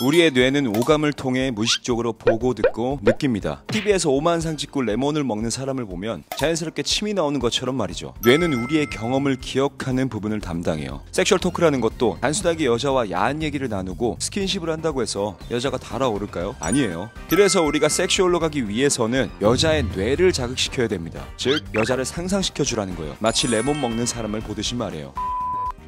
우리의 뇌는 오감을 통해 무의식적으로 보고 듣고 느낍니다. TV에서 오만상 찍고 레몬을 먹는 사람을 보면 자연스럽게 침이 나오는 것처럼 말이죠. 뇌는 우리의 경험을 기억하는 부분을 담당해요. 섹슈얼 토크라는 것도 단순하게 여자와 야한 얘기를 나누고 스킨십을 한다고 해서 여자가 달아오를까요? 아니에요. 그래서 우리가 섹슈얼로 가기 위해서는 여자의 뇌를 자극시켜야 됩니다. 즉 여자를 상상시켜 주라는 거예요. 마치 레몬 먹는 사람을 보듯이 말이에요.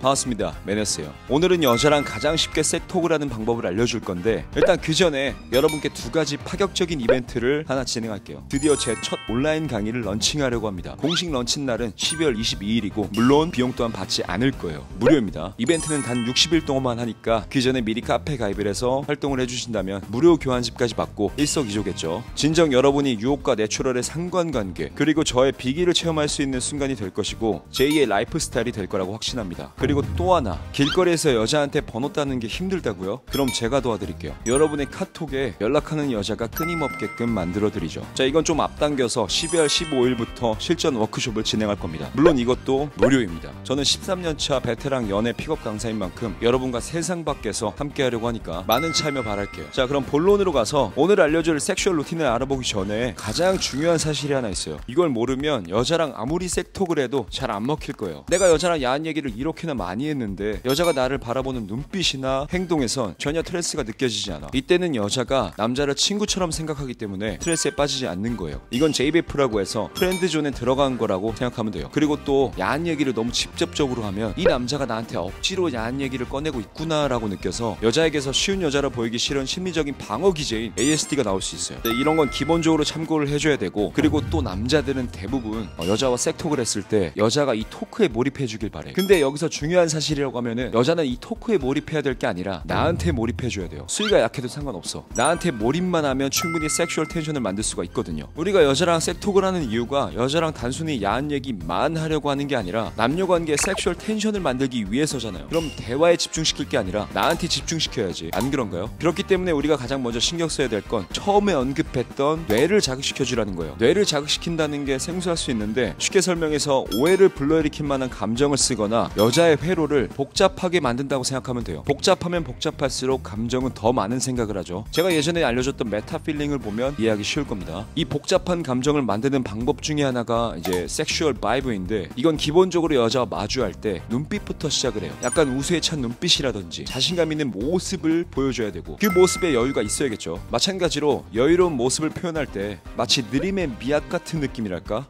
반갑습니다. 매너스예요. 오늘은 여자랑 가장 쉽게 섹톡을 하는 방법을 알려줄 건데 일단 그 전에 여러분께 두 가지 파격적인 이벤트를 하나 진행할게요. 드디어 제 첫 온라인 강의를 런칭하려고 합니다. 공식 런칭 날은 12월 22일이고 물론 비용 또한 받지 않을 거예요. 무료입니다. 이벤트는 단 60일 동안만 하니까 그 전에 미리 카페 가입을 해서 활동을 해주신다면 무료 교환집까지 받고 일석이조겠죠. 진정 여러분이 유혹과 내추럴의 상관관계 그리고 저의 비기를 체험할 수 있는 순간이 될 것이고 제2의 라이프 스타일이 될 거라고 확신합니다. 그리고 또 하나, 길거리에서 여자한테 번호 따는 게 힘들다고요? 그럼 제가 도와드릴게요. 여러분의 카톡에 연락하는 여자가 끊임없게끔 만들어드리죠. 자, 이건 좀 앞당겨서 12월 15일부터 실전 워크숍을 진행할 겁니다. 물론 이것도 무료입니다. 저는 13년차 베테랑 연애 픽업 강사인 만큼 여러분과 세상 밖에서 함께 하려고 하니까 많은 참여 바랄게요. 자, 그럼 본론으로 가서 오늘 알려줄 섹슈얼 루틴을 알아보기 전에 가장 중요한 사실이 하나 있어요. 이걸 모르면 여자랑 아무리 섹톡을 해도 잘 안 먹힐 거예요. 내가 여자랑 야한 얘기를 이렇게나 많이 했는데 여자가 나를 바라보는 눈빛이나 행동에선 전혀 스트레스가 느껴지지 않아. 이때는 여자가 남자를 친구처럼 생각하기 때문에 스트레스에 빠지지 않는 거예요. 이건 JBF라고 해서 프렌드존에 들어간 거라고 생각하면 돼요. 그리고 또 야한 얘기를 너무 직접적으로 하면 이 남자가 나한테 억지로 야한 얘기를 꺼내고 있구나 라고 느껴서 여자에게서 쉬운 여자로 보이기 싫은 심리적인 방어 기제인 ASD가 나올 수 있어요. 이런 건 기본적으로 참고를 해줘야 되고 그리고 또 남자들은 대부분 여자와 섹톡을 했을 때 여자가 이 토크에 몰입해 주길 바래. 근데 여기서 중요한 사실이라고 하면은 여자는 이 토크에 몰입해야 될 게 아니라 나한테 몰입해줘야 돼요. 수위가 약해도 상관없어. 나한테 몰입만 하면 충분히 섹슈얼 텐션을 만들 수가 있거든요. 우리가 여자랑 섹톡을 하는 이유가 여자랑 단순히 야한 얘기만 하려고 하는 게 아니라 남녀관계에 섹슈얼 텐션을 만들기 위해서잖아요. 그럼 대화에 집중시킬 게 아니라 나한테 집중시켜야지. 안 그런가요? 그렇기 때문에 우리가 가장 먼저 신경 써야 될 건 처음에 언급했던 뇌를 자극시켜주라는 거예요. 뇌를 자극시킨다는 게 생소할 수 있는데 쉽게 설명해서 오해를 불러일으킬 만한 감정을 쓰거나 여자의 회로를 복잡하게 만든다고 생각하면 돼요. 복잡하면 복잡할수록 감정은 더 많은 생각을 하죠. 제가 예전에 알려줬던 메타 필링을 보면 이해하기 쉬울 겁니다. 이 복잡한 감정을 만드는 방법 중에 하나가 이제 섹슈얼 바이브인데 이건 기본적으로 여자와 마주할 때 눈빛부터 시작을 해요. 약간 우수에 찬 눈빛이라든지 자신감 있는 모습을 보여줘야 되고 그 모습에 여유가 있어야겠죠. 마찬가지로 여유로운 모습을 표현할 때 마치 느림의 미학 같은 느낌이랄까?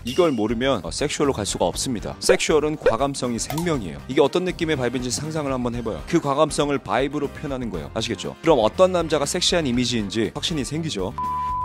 이걸 모르면 섹슈얼로 갈 수가 없습니다. 섹슈얼은 과감성이 생명이에요. 이게 어떤 느낌의 바이브인지 상상을 한번 해봐요. 그 과감성을 바이브로 표현하는 거예요. 아시겠죠? 그럼 어떤 남자가 섹시한 이미지인지 확신이 생기죠.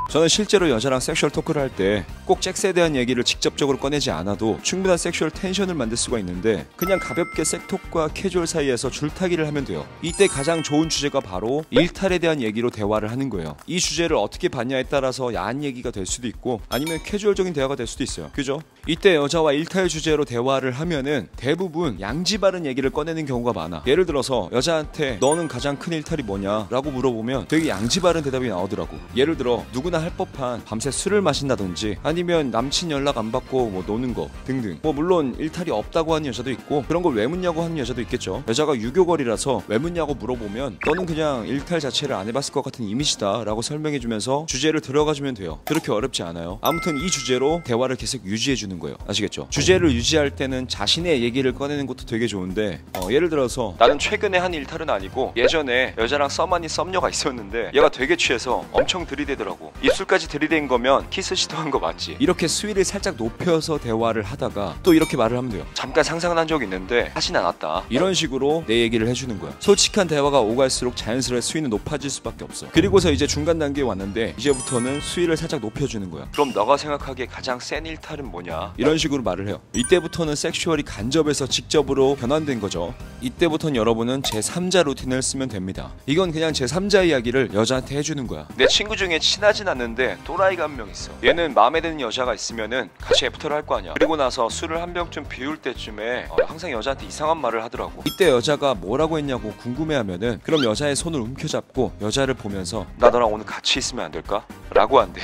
저는 실제로 여자랑 섹슈얼 토크를 할 때 꼭 섹스에 대한 얘기를 직접적으로 꺼내지 않아도 충분한 섹슈얼 텐션을 만들 수가 있는데 그냥 가볍게 섹톡과 캐주얼 사이에서 줄타기를 하면 돼요. 이때 가장 좋은 주제가 바로 일탈에 대한 얘기로 대화를 하는 거예요. 이 주제를 어떻게 봤냐에 따라서 야한 얘기가 될 수도 있고 아니면 캐주얼적인 대화가 될 수도 있어요. 그죠? 이때 여자와 일탈 주제로 대화를 하면은 대부분 양지 바른 얘기를 꺼내는 경우가 많아. 예를 들어서 여자한테 너는 가장 큰 일탈이 뭐냐 라고 물어보면 되게 양지 바른 대답이 나오더라고. 예를 들어 누구나 할 법한 밤새 술을 마신다든지 아니면 남친 연락 안 받고 뭐 노는 거 등등. 뭐 물론 일탈이 없다고 하는 여자도 있고 그런 걸 왜 묻냐고 하는 여자도 있겠죠. 여자가 유교걸이라서 왜 묻냐고 물어보면 너는 그냥 일탈 자체를 안 해봤을 것 같은 이미지다 라고 설명해주면서 주제를 들어가주면 돼요. 그렇게 어렵지 않아요. 아무튼 이 주제로 대화를 계속 유지해주는 거예요. 아시겠죠? 주제를 유지할 때는 자신의 얘기를 꺼내는 것도 되게 좋은데 예를 들어서 나는 최근에 한 일탈은 아니고 예전에 여자랑 썸 아닌 썸녀가 있었는데 얘가 되게 취해서 엄청 들이대더라고. 입술까지 들이댄 거면 키스 시도한 거 맞지? 이렇게 수위를 살짝 높여서 대화를 하다가 또 이렇게 말을 하면 돼요. 잠깐 상상은 한 적이 있는데 하진 않았다. 이런 식으로 내 얘기를 해주는 거야. 솔직한 대화가 오갈수록 자연스레 수위는 높아질 수밖에 없어. 그리고서 이제 중간 단계에 왔는데 이제부터는 수위를 살짝 높여주는 거야. 그럼 너가 생각하기에 가장 센 일탈은 뭐냐? 이런 식으로 말을 해요. 이때부터는 섹슈얼이 간접에서 직접으로 변환된 거죠. 이때부터는 여러분은 제3자 루틴을 쓰면 됩니다. 이건 그냥 제3자 이야기를 여자한테 해주는 거야. 내 친구 중에 친하진 않는데 또라이가 한 명 있어. 얘는 마음에 드는 여자가 있으면은 같이 애프터를 할 거 아니야. 그리고 나서 술을 한 병쯤 비울 때쯤에 항상 여자한테 이상한 말을 하더라고. 이때 여자가 뭐라고 했냐고 궁금해하면은 그럼 여자의 손을 움켜잡고 여자를 보면서 나 너랑 오늘 같이 있으면 안 될까? 라고 한대.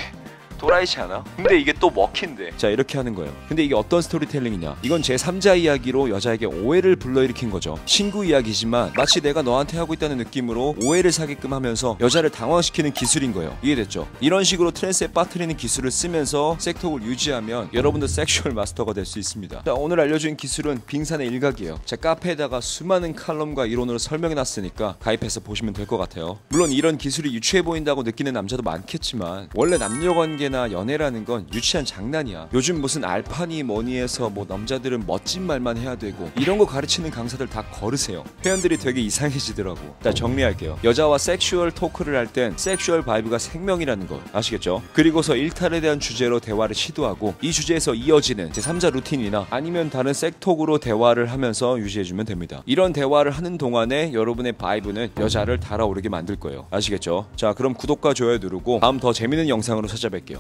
또라이지 않아? 근데 이게 또 먹힌대. 자, 이렇게 하는 거예요. 근데 이게 어떤 스토리텔링이냐, 이건 제3자 이야기로 여자에게 오해를 불러일으킨 거죠. 친구 이야기지만 마치 내가 너한테 하고 있다는 느낌으로 오해를 사게끔 하면서 여자를 당황시키는 기술인 거예요. 이해됐죠? 이런 식으로 트랜스에 빠뜨리는 기술을 쓰면서 섹톡을 유지하면 여러분도 섹슈얼 마스터가 될 수 있습니다. 자, 오늘 알려준 기술은 빙산의 일각이에요. 자, 카페에다가 수많은 칼럼과 이론으로 설명해놨으니까 가입해서 보시면 될 것 같아요. 물론 이런 기술이 유치해 보인다고 느끼는 남자도 많겠지만 원래 남녀관계나 연애라는 건 유치한 장난이야. 요즘 무슨 알파니 뭐니 해서 뭐 남자들은 멋진 말만 해야 되고 이런 거 가르치는 강사들 다 거르세요. 회원들이 되게 이상해지더라고. 자, 정리할게요. 여자와 섹슈얼 토크를 할 땐 섹슈얼 바이브가 생명이라는 거 아시겠죠? 그리고서 일탈에 대한 주제로 대화를 시도하고 이 주제에서 이어지는 제3자 루틴이나 아니면 다른 섹톡으로 대화를 하면서 유지해주면 됩니다. 이런 대화를 하는 동안에 여러분의 바이브는 여자를 달아오르게 만들 거예요. 아시겠죠? 자, 그럼 구독과 좋아요 누르고 다음 더 재밌는 영상으로 찾아뵐게요.